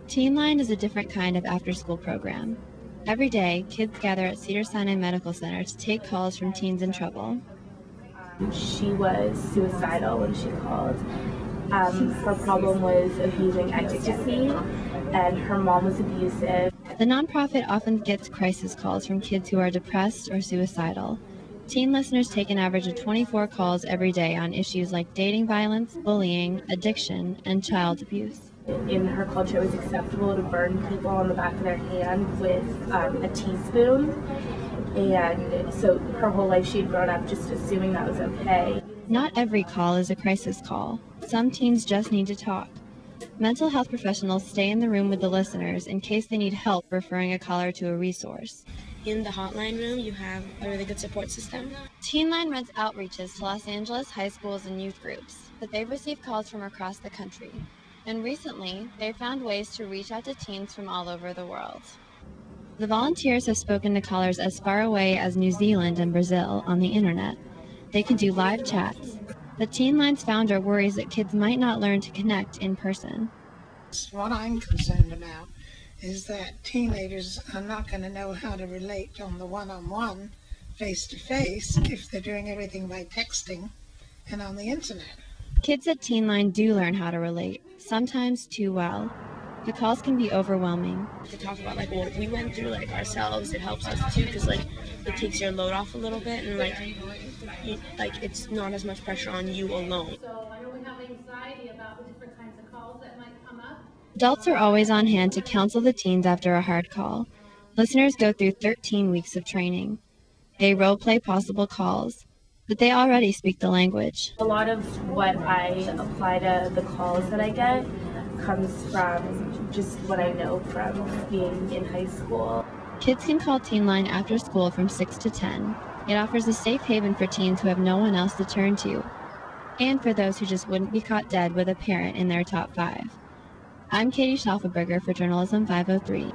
TeenLine is a different kind of after-school program. Every day, kids gather at Cedars-Sinai Medical Center to take calls from teens in trouble. She was suicidal when she called. Her problem was abusing ecstasy, and her mom was abusive. The nonprofit often gets crisis calls from kids who are depressed or suicidal. Teen listeners take an average of 24 calls every day on issues like dating violence, bullying, addiction, and child abuse. In her culture, it was acceptable to burn people on the back of their hand with a teaspoon. And so her whole life she'd grown up just assuming that was okay. Not every call is a crisis call. Some teens just need to talk. Mental health professionals stay in the room with the listeners in case they need help referring a caller to a resource. In the hotline room, you have a really good support system. TeenLine runs outreaches to Los Angeles high schools and youth groups, but they've received calls from across the country. And recently, they've found ways to reach out to teens from all over the world. The volunteers have spoken to callers as far away as New Zealand and Brazil on the internet. They can do live chats. The TeenLine's founder worries that kids might not learn to connect in person. What I'm concerned about is that teenagers are not going to know how to relate on the one-on-one, face-to-face, if they're doing everything by texting and on the internet. Kids at TeenLine do learn how to relate, sometimes too well. The calls can be overwhelming. To talk about like what we went through like ourselves, it helps us too because like it takes your load off a little bit and like it's not as much pressure on you alone. So I know we have anxiety about the different kinds of calls that might come up. Adults are always on hand to counsel the teens after a hard call. Listeners go through 13 weeks of training. They role-play possible calls, but they already speak the language. A lot of what I apply to the calls that I get comes from just what I know from being in high school. Kids can call TeenLine after school from 6 to 10. It offers a safe haven for teens who have no one else to turn to, and for those who just wouldn't be caught dead with a parent in their top 5. I'm Katie Schaufelberger for Journalism 503.